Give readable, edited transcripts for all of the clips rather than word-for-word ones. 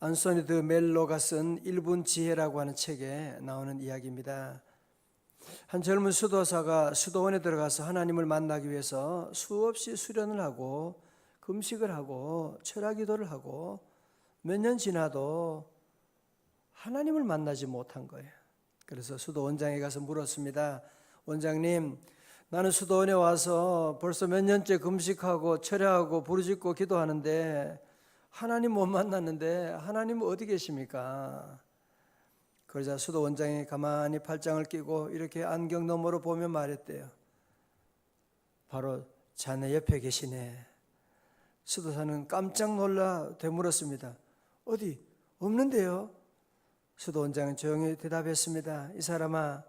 안소니 드 멜로가 쓴 1분 지혜라고 하는 책에 나오는 이야기입니다. 한 젊은 수도사가 수도원에 들어가서 하나님을 만나기 위해서 수없이 수련을 하고 금식을 하고 철야기도를 하고 몇 년 지나도 하나님을 만나지 못한 거예요. 그래서 수도 원장에 가서 물었습니다. 원장님, 나는 수도원에 와서 벌써 몇 년째 금식하고 철야하고 부르짖고 기도하는데 하나님 못 만났는데 하나님은 어디 계십니까? 그러자 수도 원장이 가만히 팔짱을 끼고 이렇게 안경 너머로 보며 말했대요. 바로 자네 옆에 계시네. 수도사는 깜짝 놀라 되물었습니다. 어디? 없는데요? 수도 원장은 조용히 대답했습니다. 이 사람아,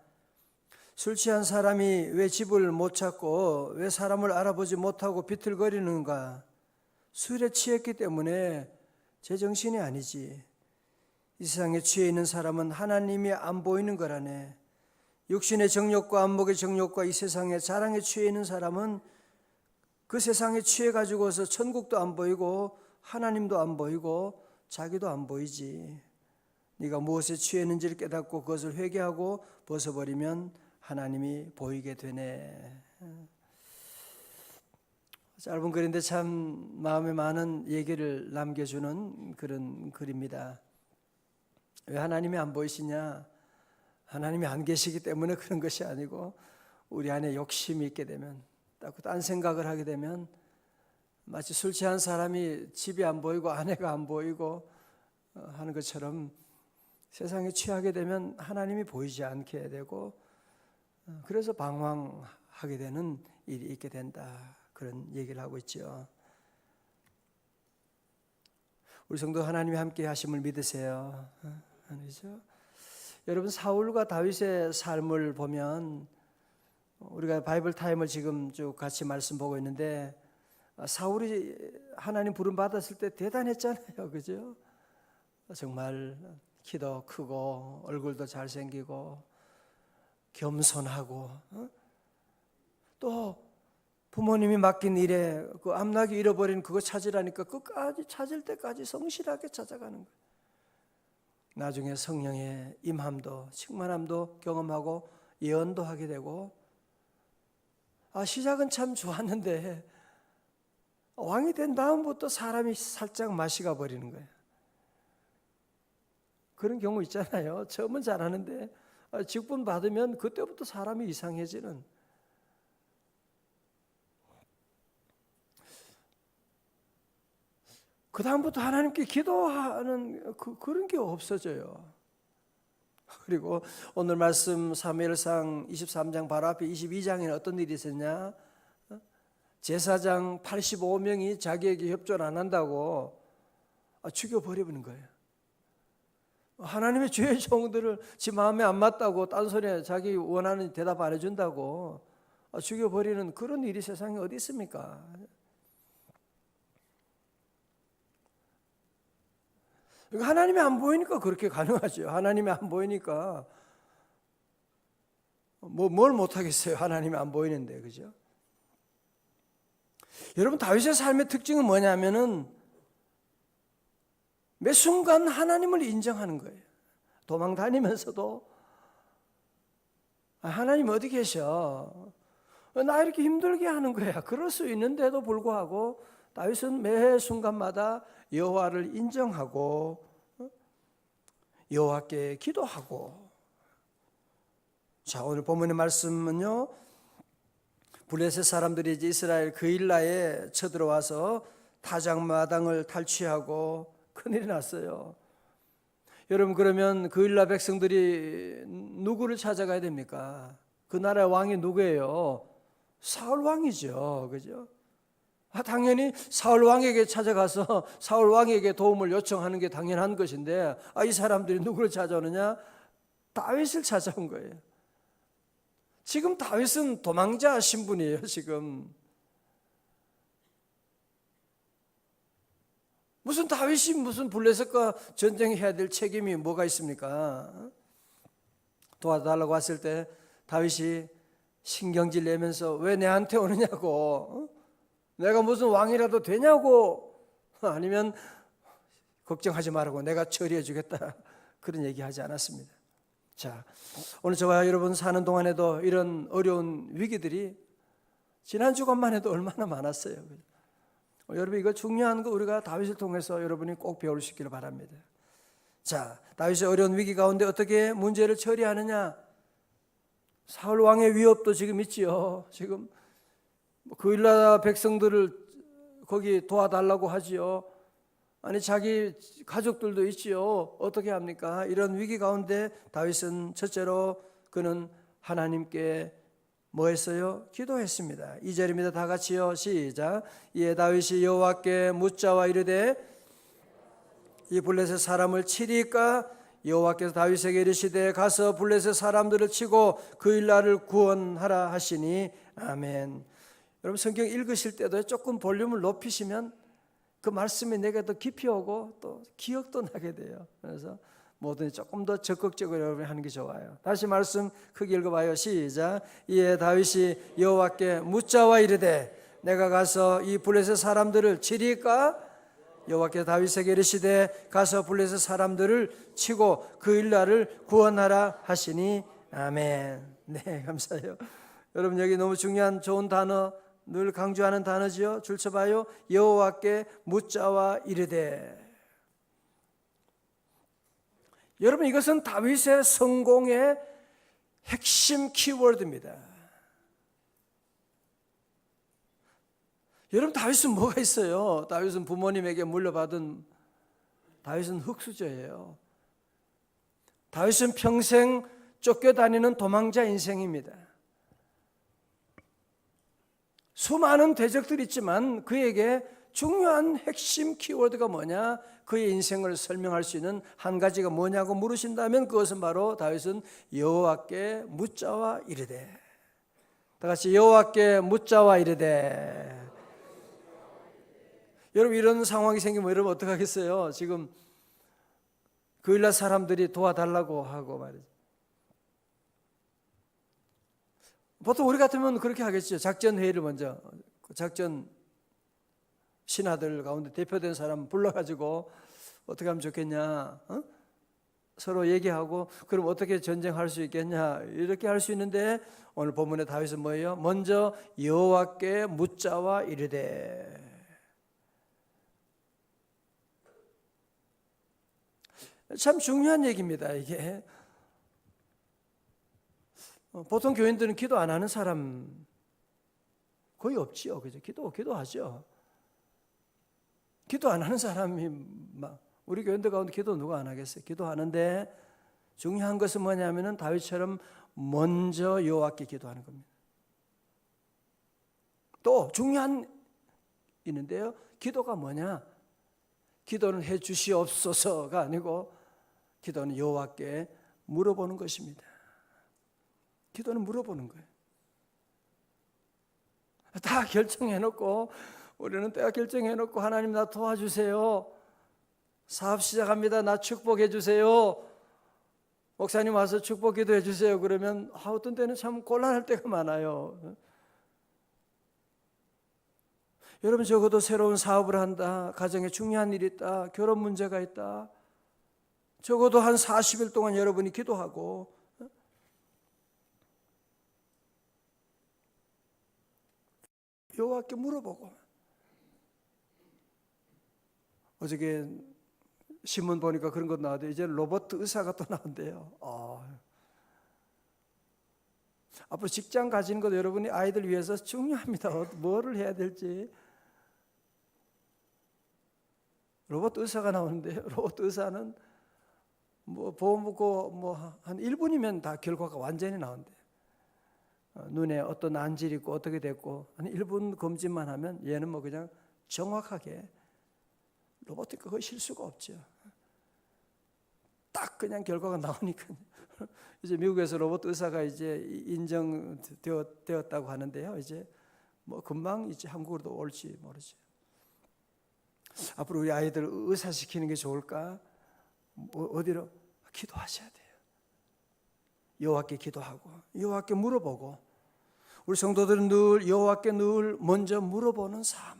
술 취한 사람이 왜 집을 못 찾고 왜 사람을 알아보지 못하고 비틀거리는가? 술에 취했기 때문에 제정신이 아니지. 이 세상에 취해 있는 사람은 하나님이 안 보이는 거라네. 육신의 정욕과 안목의 정욕과 이 세상의 자랑에 취해 있는 사람은 그 세상에 취해 가지고서 천국도 안 보이고 하나님도 안 보이고 자기도 안 보이지. 네가 무엇에 취했는지를 깨닫고 그것을 회개하고 벗어버리면 하나님이 보이게 되네. 짧은 글인데 참 마음에 많은 얘기를 남겨주는 그런 글입니다. 왜 하나님이 안 보이시냐? 하나님이 안 계시기 때문에 그런 것이 아니고 우리 안에 욕심이 있게 되면, 딴 생각을 하게 되면 마치 술 취한 사람이 집이 안 보이고 아내가 안 보이고 하는 것처럼 세상에 취하게 되면 하나님이 보이지 않게 되고 그래서 방황하게 되는 일이 있게 된다. 그런 얘기를 하고 있죠. 우리 성도 하나님이 함께 하심을 믿으세요. 아니죠? 여러분, 사울과 다윗의 삶을 보면 우리가 바이블 타임을 지금 쭉 같이 말씀 보고 있는데 사울이 하나님 부름 받았을 때 대단했잖아요. 그죠? 정말 키도 크고 얼굴도 잘생기고 겸손하고 또 부모님이 맡긴 일에 그 암나귀 잃어버린 그거 찾으라니까 끝까지 찾을 때까지 성실하게 찾아가는 거예요. 나중에 성령의 임함도 충만함도 경험하고 예언도 하게 되고 시작은 참 좋았는데 왕이 된 다음부터 사람이 살짝 맛이 가버리는 거예요. 그런 경우 있잖아요. 처음은 잘하는데 직분 받으면 그때부터 사람이 이상해지는. 그 다음부터 하나님께 기도하는 그런 게 없어져요. 그리고 오늘 말씀 사무엘상 23장 바로 앞에 22장에는 어떤 일이 있었냐? 제사장 85명이 자기에게 협조를 안 한다고 죽여버리는 거예요. 하나님의 주의 종들을 지 마음에 안 맞다고 딴소리에 자기 원하는 대답 안 해준다고 죽여버리는 그런 일이 세상에 어디 있습니까? 하나님이 안 보이니까 그렇게 가능하죠. 하나님이 안 보이니까 뭘 못하겠어요. 하나님이 안 보이는데, 그죠? 여러분, 다윗의 삶의 특징은 뭐냐면은 매 순간 하나님을 인정하는 거예요. 도망 다니면서도 하나님 어디 계셔? 나 이렇게 힘들게 하는 거야. 그럴 수 있는데도 불구하고 다윗은 매 순간마다 여호와를 인정하고 여호와께 기도하고. 자, 오늘 본문의 말씀은요, 블레셋 사람들이 이제 이스라엘 그일라에 쳐들어와서 타작마당을 탈취하고 큰일이 났어요. 여러분, 그러면 그일라 백성들이 누구를 찾아가야 됩니까? 그 나라의 왕이 누구예요? 사울 왕이죠. 그죠? 당연히 사울 왕에게 찾아가서 사울 왕에게 도움을 요청하는 게 당연한 것인데 이 사람들이 누구를 찾아오느냐? 다윗을 찾아온 거예요. 지금 다윗은 도망자 신분이에요. 지금 무슨 다윗이 무슨 블레셋과 전쟁해야 될 책임이 뭐가 있습니까? 도와달라고 했을 때 다윗이 신경질 내면서 왜 내한테 오느냐고, 내가 무슨 왕이라도 되냐고, 아니면 걱정하지 말고 내가 처리해 주겠다 그런 얘기하지 않았습니다. 자, 오늘 저와 여러분 사는 동안에도 이런 어려운 위기들이 지난 주간만 해도 얼마나 많았어요. 여러분 이거 중요한 거 우리가 다윗을 통해서 여러분이 꼭 배울 수 있기를 바랍니다. 자, 다윗의 어려운 위기 가운데 어떻게 문제를 처리하느냐? 사울 왕의 위협도 지금 있지요. 지금 그일라 백성들을 거기 도와달라고 하지요. 아니 자기 가족들도 있지요. 어떻게 합니까? 이런 위기 가운데 다윗은 첫째로 그는 하나님께 뭐 했어요? 기도했습니다. 2절입니다. 다 같이요. 시작. 이에 다윗이 여호와께 묻자와 이르되 이 블레셋 사람을 치리까? 여호와께서 다윗에게 이르시되 가서 블레셋 사람들을 치고 그일라를 구원하라 하시니 아멘. 여러분 성경 읽으실 때도 조금 볼륨을 높이시면 그 말씀이 내게 더 깊이 오고 또 기억도 나게 돼요. 그래서 뭐든지 조금 더 적극적으로 여러분이 하는 게 좋아요. 다시 말씀 크게 읽어봐요. 시작. 이에 다윗이 여호와께 묻자와 이르되 내가 가서 이 블레셋 사람들을 치리까? 여호와께서 다윗에게 이르시되 가서 블레셋 사람들을 치고 그일라를 구원하라 하시니 아멘. 네, 감사해요. 여러분 여기 너무 중요한 좋은 단어 늘 강조하는 단어지요. 줄 쳐봐요. 여호와께 묻자와 이르되. 여러분 이것은 다윗의 성공의 핵심 키워드입니다. 여러분 다윗은 뭐가 있어요? 다윗은 부모님에게 물려받은 다윗은 흙수저예요. 다윗은 평생 쫓겨다니는 도망자 인생입니다. 수많은 대적들이 있지만 그에게 중요한 핵심 키워드가 뭐냐? 그의 인생을 설명할 수 있는 한 가지가 뭐냐고 물으신다면 그것은 바로 다윗은 여호와께 묻자와 이르되. 다 같이 여호와께 묻자와 이르되. 여러분 이런 상황이 생기면 여러분 어떻게 하겠어요? 지금 그일라 사람들이 도와달라고 하고 말이죠. 보통 우리 같으면 그렇게 하겠죠. 작전 회의를 먼저 작전 신하들 가운데 대표된 사람 불러가지고 어떻게 하면 좋겠냐, 서로 얘기하고 그럼 어떻게 전쟁할 수 있겠냐 이렇게 할 수 있는데 오늘 본문의 다윗은 뭐예요? 먼저 여호와께 묻자와 이르되. 참 중요한 얘기입니다. 이게 보통 교인들은 기도 안 하는 사람 거의 없지요. 그죠? 기도하죠. 기도 안 하는 사람이 막 우리 교인들 가운데 기도 누가 안 하겠어요? 기도하는데 중요한 것은 뭐냐면은 다윗처럼 먼저 여호와께 기도하는 겁니다. 또 중요한 있는데요. 기도가 뭐냐? 기도는 해 주시옵소서가 아니고 기도는 여호와께 물어보는 것입니다. 기도는 물어보는 거예요. 다 결정해놓고 우리는 때가 결정해놓고 하나님 나 도와주세요. 사업 시작합니다. 나 축복해 주세요. 목사님 와서 축복 기도해 주세요. 그러면 어떤 때는 참 곤란할 때가 많아요. 여러분 적어도 새로운 사업을 한다. 가정에 중요한 일이 있다. 결혼 문제가 있다. 적어도 한 40일 동안 여러분이 기도하고 여호와께 물어보고. 어저께 신문 보니까 그런 것 나왔대요. 이제 로봇 의사가 또 나온대요. 앞으로 직장 가지는 것도 여러분이 아이들 위해서 중요합니다. 뭐를 해야 될지. 로봇 의사가 나오는데요. 로봇 의사는 보고 한 1분이면 다 결과가 완전히 나온대요. 눈에 어떤 난질이 있고 어떻게 됐고 한 1분 검진만 하면 얘는 그냥 정확하게 로봇이 그거 실수가 없죠. 딱 그냥 결과가 나오니까 이제 미국에서 로봇 의사가 이제 인정되었다고 하는데요. 이제 금방 이제 한국으로도 올지 모르죠. 앞으로 우리 아이들 의사 시키는 게 좋을까? 어디로? 기도하셔야 돼요. 여호와께 기도하고 여호와께 물어보고. 우리 성도들은 늘 여호와께 늘 먼저 물어보는 삶.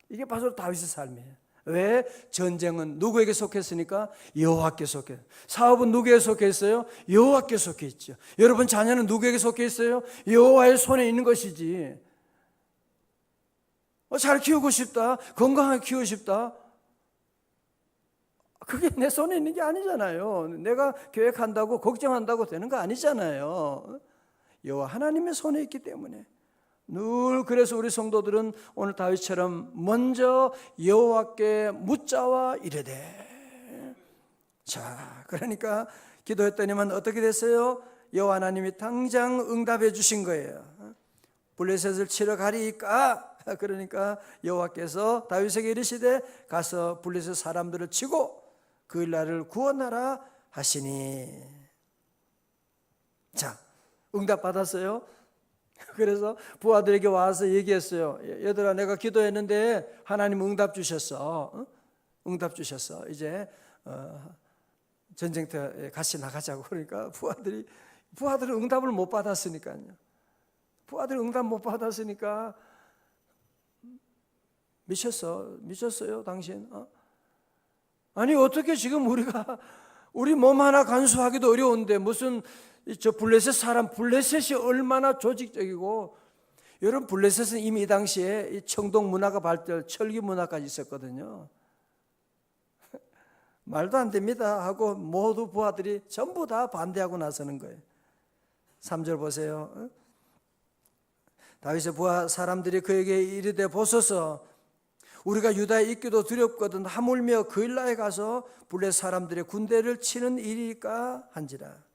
이게 바로 다윗의 삶이에요. 왜? 전쟁은 누구에게 속했으니까? 여호와께 속해. 사업은 누구에게 속해 있어요? 여호와께 속해 있죠. 여러분 자녀는 누구에게 속해 있어요? 여호와의 손에 있는 것이지. 잘 키우고 싶다, 건강하게 키우고 싶다, 그게 내 손에 있는 게 아니잖아요. 내가 계획한다고 걱정한다고 되는 거 아니잖아요. 여호와 하나님의 손에 있기 때문에 늘 그래서 우리 성도들은 오늘 다윗처럼 먼저 여호와께 묻자와 이르되. 자, 그러니까 기도했더니만 어떻게 됐어요? 여호와 하나님이 당장 응답해 주신 거예요. 블레셋을 치러 가리까? 그러니까 여호와께서 다윗에게 이르시되 가서 블레셋 사람들을 치고 그 일날을 구원하라 하시니. 자, 응답 받았어요. 그래서 부하들에게 와서 얘기했어요. 얘들아, 내가 기도했는데 하나님 응답 주셨어. 응답 주셨어. 이제 전쟁터에 같이 나가자고. 그러니까 부하들은 응답을 못 받았으니까요. 부하들이 응답 못 받았으니까 미쳤어요 당신? 아니 어떻게 지금 우리 몸 하나 간수하기도 어려운데 무슨 저 블레셋이 얼마나 조직적이고. 여러분, 블레셋은 이미 이 당시에 이 청동 문화가 발달, 철기 문화까지 있었거든요. 말도 안 됩니다 하고 모두 부하들이 전부 다 반대하고 나서는 거예요. 3절 보세요. 다윗의 부하 사람들이 그에게 이르되 보소서, 우리가 유다에 있기도 두렵거든 하물며 그일라에 가서 블레 사람들의 군대를 치는 일일까 한지라.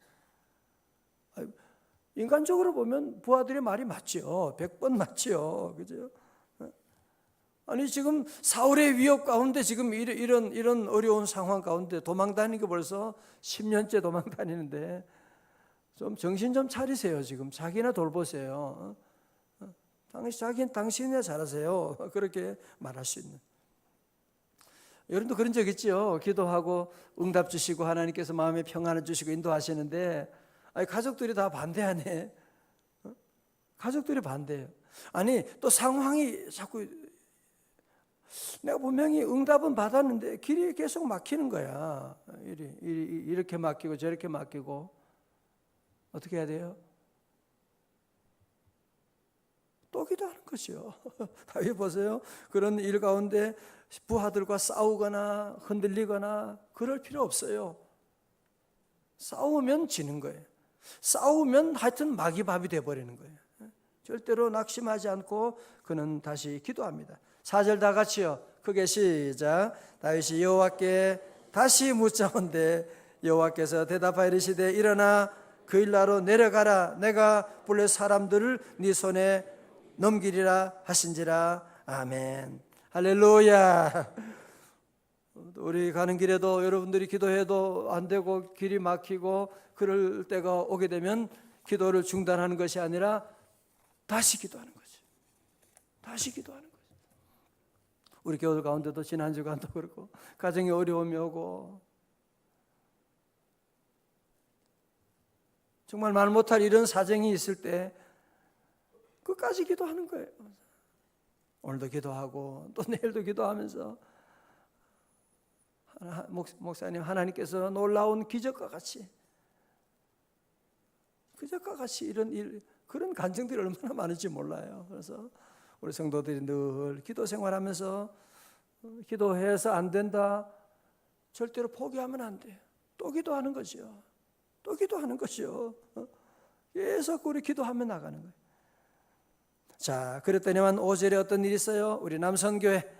인간적으로 보면 부하들의 말이 맞죠. 100번 맞죠. 그죠? 아니 지금 사울의 위협 가운데 지금 이런 어려운 상황 가운데 도망 다니는 게 벌써 10년째 도망 다니는데 좀 정신 좀 차리세요. 지금 자기나 돌보세요. 당신이나 잘하세요. 그렇게 말할 수 있는. 여러분도 그런 적 있죠. 기도하고 응답 주시고 하나님께서 마음에 평안을 주시고 인도하시는데 아니 가족들이 다 반대하네. 가족들이 반대해요. 아니 또 상황이 자꾸 내가 분명히 응답은 받았는데 길이 계속 막히는 거야. 이렇게 막히고 저렇게 막히고. 어떻게 해야 돼요? 또 기도하는 거죠. 다윗 보세요. 그런 일 가운데 부하들과 싸우거나 흔들리거나 그럴 필요 없어요. 싸우면 지는 거예요. 싸우면 하여튼 마귀밥이 돼버리는 거예요. 절대로 낙심하지 않고 그는 다시 기도합니다. 4절 다 같이요. 크게 시작. 다윗이 여호와께 다시 묻자온데 여호와께서 대답하여 이르시되 일어나 그 일나로 내려가라. 내가 블레 사람들을 네 손에 넘기리라 하신지라. 아멘. 할렐루야. 우리 가는 길에도 여러분들이 기도해도 안 되고 길이 막히고 그럴 때가 오게 되면 기도를 중단하는 것이 아니라 다시 기도하는 거지. 다시 기도하는 거지. 우리 교회 가운데도 지난주간도 그렇고 가정에 어려움이 오고 정말 말 못할 이런 사정이 있을 때 끝까지 기도하는 거예요. 오늘도 기도하고 또 내일도 기도하면서 목사님, 하나님께서 놀라운 기적과 같이 이런 일, 그런 간증들이 얼마나 많은지 몰라요. 그래서 우리 성도들이 늘 기도 생활하면서 기도해서 안 된다 절대로 포기하면 안 돼요. 또 기도하는 거죠. 또 기도하는 거죠. 계속 우리 기도하며 나가는 거예요. 자, 그랬더니만 5절에 어떤 일이 있어요? 우리 남선교회,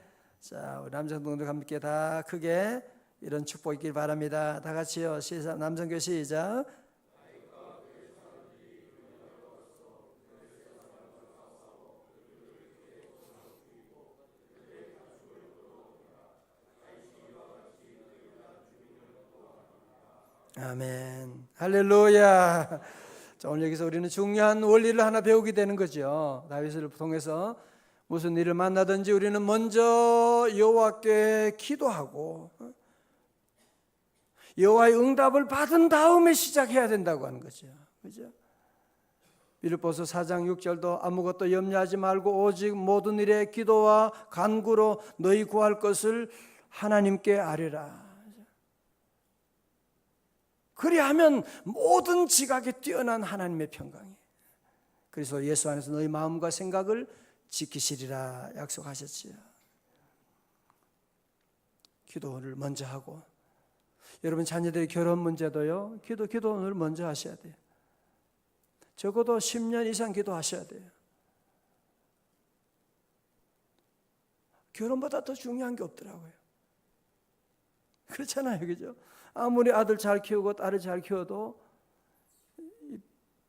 자, 우리 남성동들 함께 다 크게 이런 축복 있길 바랍니다. 다 같이요. 남성교회 시작. 아멘. 할렐루야. 자, 오늘 여기서 우리는 중요한 원리를 하나 배우게 되는 거죠. 다윗을 통해서 무슨 일을 만나든지 우리는 먼저 여호와께 기도하고 여호와의 응답을 받은 다음에 시작해야 된다고 하는 거죠. 그죠? 빌립보서 4장 6절도 아무것도 염려하지 말고 오직 모든 일에 기도와 간구로 너희 구할 것을 하나님께 아뢰라. 그리하면 모든 지각에 뛰어난 하나님의 평강이, 그래서 예수 안에서 너희 마음과 생각을 지키시리라 약속하셨지요. 기도를 먼저 하고, 여러분 자녀들의 결혼 문제도요, 기도를 먼저 하셔야 돼요. 적어도 10년 이상 기도하셔야 돼요. 결혼보다 더 중요한 게 없더라고요. 그렇잖아요, 그죠? 아무리 아들 잘 키우고 딸을 잘 키워도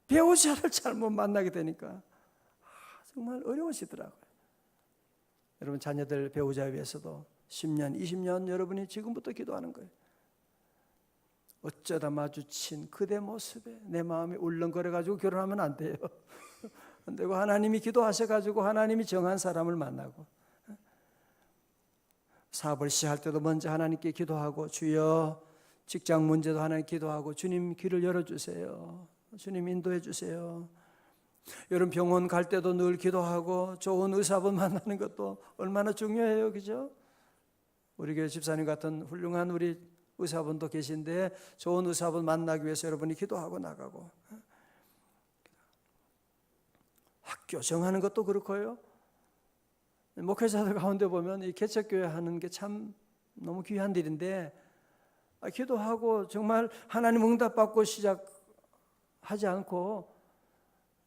배우자를 잘못 만나게 되니까 정말 어려우시더라고요. 여러분 자녀들 배우자에 위해서도 10년, 20년 여러분이 지금부터 기도하는 거예요. 어쩌다 마주친 그대 모습에 내 마음이 울렁거려가지고 결혼하면 안 돼요. 안 되고 하나님이 기도하셔가지고 하나님이 정한 사람을 만나고, 사업을 시작할 때도 먼저 하나님께 기도하고, 주여 직장 문제도 하나님 기도하고, 주님 길을 열어주세요, 주님 인도해 주세요. 여러분 병원 갈 때도 늘 기도하고, 좋은 의사분 만나는 것도 얼마나 중요해요, 그죠? 우리 교회 집사님 같은 훌륭한 우리 의사분도 계신데 좋은 의사분 만나기 위해서 여러분이 기도하고 나가고, 학교 정하는 것도 그렇고요. 목회자들 가운데 보면 이 개척교회 하는 게 참 너무 귀한 일인데, 기도하고 정말 하나님 응답받고 시작하지 않고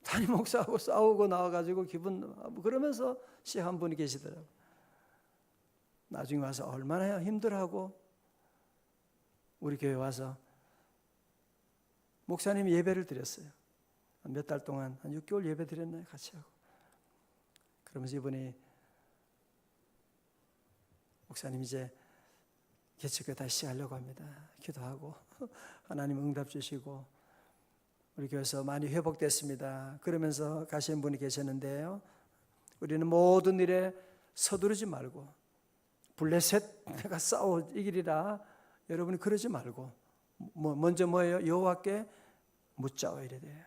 담임 목사하고 싸우고 나와가지고 기분 그러면서 시작한 분이 계시더라고요. 나중에 와서 얼마나 힘들어하고 우리 교회 와서 목사님이 예배를 드렸어요. 몇 달 동안 한 6개월 예배 드렸나요? 같이 하고. 그러면서 이분이, 목사님 이제 개척교회 다시 하려고 합니다. 기도하고 하나님 응답 주시고 우리 교회에서 많이 회복됐습니다. 그러면서 가시는 분이 계셨는데요, 우리는 모든 일에 서두르지 말고, 블레셋 내가 싸워 이기리라, 여러분이 그러지 말고 먼저 뭐예요? 여호와께 묻자고 이래야 돼.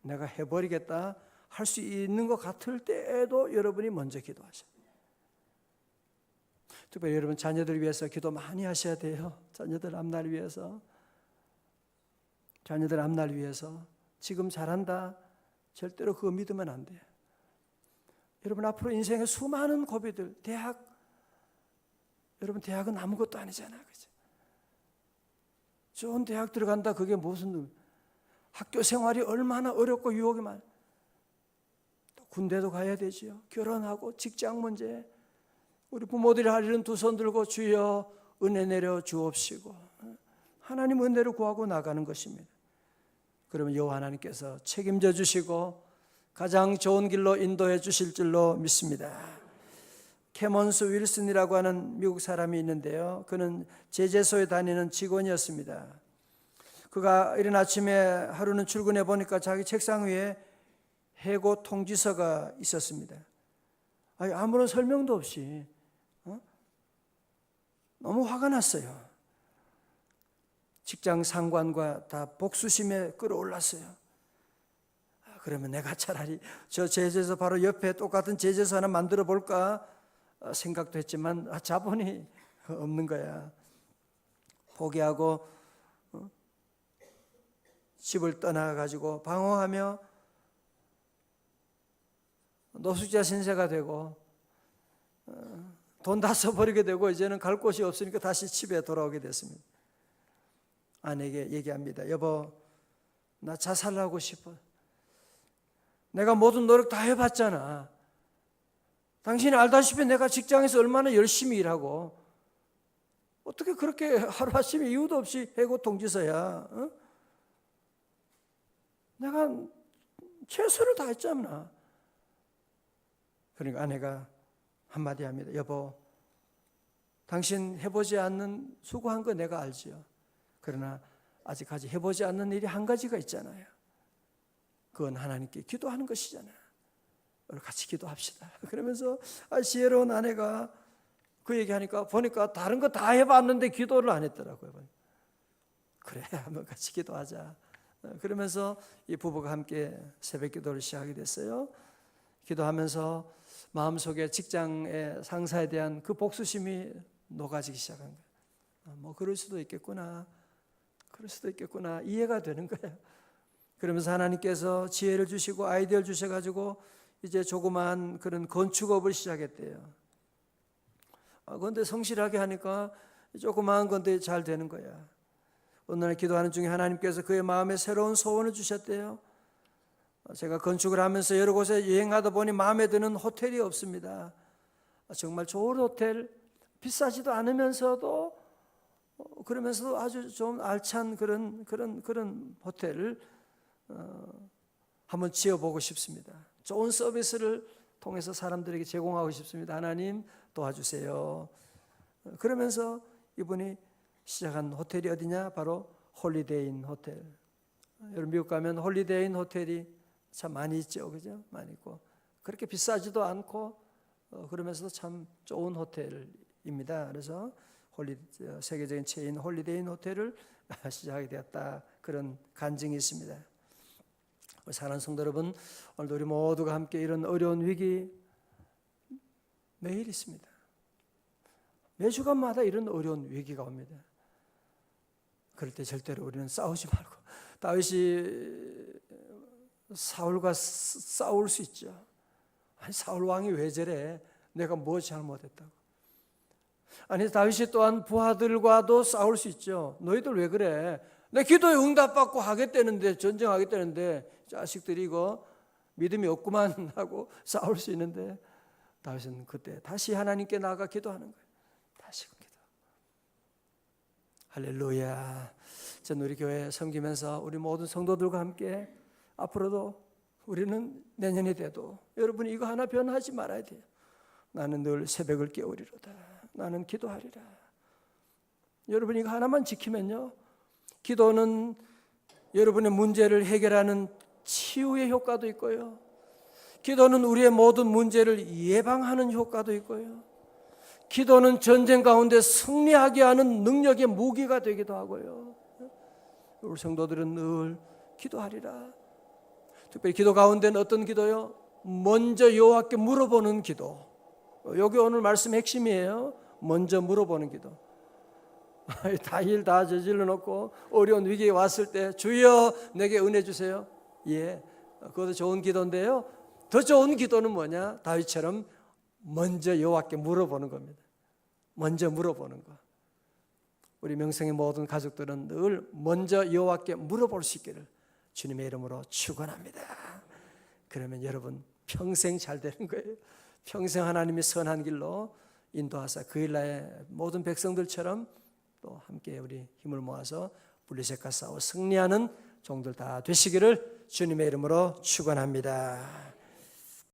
내가 해버리겠다 할 수 있는 것 같을 때에도 여러분이 먼저 기도하셔야 돼요. 특별히 여러분 자녀들 위해서 기도 많이 하셔야 돼요. 자녀들 앞날 위해서, 자녀들 앞날 위해서. 지금 잘한다 절대로 그거 믿으면 안 돼요. 여러분 앞으로 인생의 수많은 고비들, 대학, 여러분 대학은 아무것도 아니잖아요, 그죠? 좋은 대학 들어간다, 그게 무슨, 학교 생활이 얼마나 어렵고 유혹이 많아. 또 군대도 가야 되지요. 결혼하고 직장 문제, 우리 부모들이 할 일은 두 손 들고 주여 은혜 내려 주옵시고 하나님 은혜를 구하고 나가는 것입니다. 그러면 여호와 하나님께서 책임져 주시고 가장 좋은 길로 인도해 주실 줄로 믿습니다. 캐먼스 윌슨이라고 하는 미국 사람이 있는데요, 그는 제재소에 다니는 직원이었습니다. 그가 이른 아침에 하루는 출근해 보니까 자기 책상 위에 해고 통지서가 있었습니다. 아무런 설명도 없이 너무 화가 났어요. 직장 상관과 다 복수심에 끌어올랐어요. 그러면 내가 차라리 저 제재소 바로 옆에 똑같은 제재소 하나 만들어 볼까 생각도 했지만 자본이 없는 거야. 포기하고 집을 떠나가지고 방황하며 노숙자 신세가 되고 돈 다 써버리게 되고 이제는 갈 곳이 없으니까 다시 집에 돌아오게 됐습니다. 아내에게 얘기합니다. 여보, 나 자살하고 싶어. 내가 모든 노력 다 해봤잖아. 당신이 알다시피 내가 직장에서 얼마나 열심히 일하고 어떻게 그렇게 하루아침에 이유도 없이 해고 통지서야. 어? 내가 최선을 다했잖아. 그러니까 아내가 한마디 합니다. 여보, 당신 해보지 않는 수고한 거 내가 알지요. 그러나 아직까지 해보지 않는 일이 한 가지가 있잖아요. 그건 하나님께 기도하는 것이잖아요. 우리 같이 기도합시다. 그러면서 지혜로운 아내가 그 얘기하니까 보니까 다른 거 다 해봤는데 기도를 안 했더라고요. 그래, 한번 같이 기도하자. 그러면서 이 부부가 함께 새벽 기도를 시작하게 됐어요. 기도하면서 마음속에 직장의 상사에 대한 그 복수심이 녹아지기 시작한 거예요. 뭐 그럴 수도 있겠구나. 그럴 수도 있겠구나. 이해가 되는 거예요. 그러면서 하나님께서 지혜를 주시고 아이디어를 주셔가지고 이제 조그마한 그런 건축업을 시작했대요. 그런데 성실하게 하니까 조그마한 건데 잘 되는 거야. 어느 날 기도하는 중에 하나님께서 그의 마음에 새로운 소원을 주셨대요. 제가 건축을 하면서 여러 곳에 여행하다 보니 마음에 드는 호텔이 없습니다. 정말 좋은 호텔, 비싸지도 않으면서도 그러면서도 아주 좀 알찬 그런 호텔을 한번 지어보고 싶습니다. 좋은 서비스를 통해서 사람들에게 제공하고 싶습니다. 하나님 도와주세요. 그러면서 이분이 시작한 호텔이 어디냐? 바로 홀리데이인 호텔. 여러분 미국 가면 홀리데이인 호텔이 참 많이 있죠, 그죠? 많이 있고 그렇게 비싸지도 않고 그러면서도 참 좋은 호텔입니다. 그래서 세계적인 체인 홀리데이인 호텔을 시작하게 되었다. 그런 간증이 있습니다. 사랑하는 성도 여러분, 오늘도 우리 모두가 함께 이런 어려운 위기 매일 있습니다. 매주간마다 이런 어려운 위기가 옵니다. 그럴 때 절대로 우리는 싸우지 말고 다윗이 사울과 싸울 수 있죠. 아니 사울 왕이 왜 저래? 내가 뭐 잘못했다고? 아니 다윗이 또한 부하들과도 싸울 수 있죠. 너희들 왜 그래? 내 기도에 응답받고 하겠다는데 전쟁하겠다는데 자식들이 이거 믿음이 없구만 하고 싸울 수 있는데 다윗은 그때 다시 하나님께 나아가 기도하는 거예요. 다시 기도. 할렐루야. 전 우리 교회 섬기면서 우리 모든 성도들과 함께 앞으로도 우리는 내년이 돼도 여러분이 이거 하나 변하지 말아야 돼요. 나는 늘 새벽을 깨우리로다. 나는 기도하리라. 여러분이 이거 하나만 지키면요, 기도는 여러분의 문제를 해결하는 치유의 효과도 있고요, 기도는 우리의 모든 문제를 예방하는 효과도 있고요, 기도는 전쟁 가운데 승리하게 하는 능력의 무기가 되기도 하고요. 우리 성도들은 늘 기도하리라. 특별히 기도 가운데는 어떤 기도요? 먼저 여호와께 물어보는 기도. 여기 오늘 말씀 핵심이에요. 먼저 물어보는 기도. 다 일 다 저질러 놓고 어려운 위기에 왔을 때 주여 내게 은혜 주세요. 예, 그것도 좋은 기도인데요, 더 좋은 기도는 뭐냐? 다윗처럼 먼저 여호와께 물어보는 겁니다. 먼저 물어보는 거. 우리 명성의 모든 가족들은 늘 먼저 여호와께 물어볼 수 있기를 주님의 이름으로 축원합니다. 그러면 여러분 평생 잘 되는 거예요. 평생 하나님의 선한 길로 인도하사 그 일나의 모든 백성들처럼 또 함께 우리 힘을 모아서 블레셋과 싸워 승리하는 종들 다 되시기를 주님의 이름으로 축원합니다.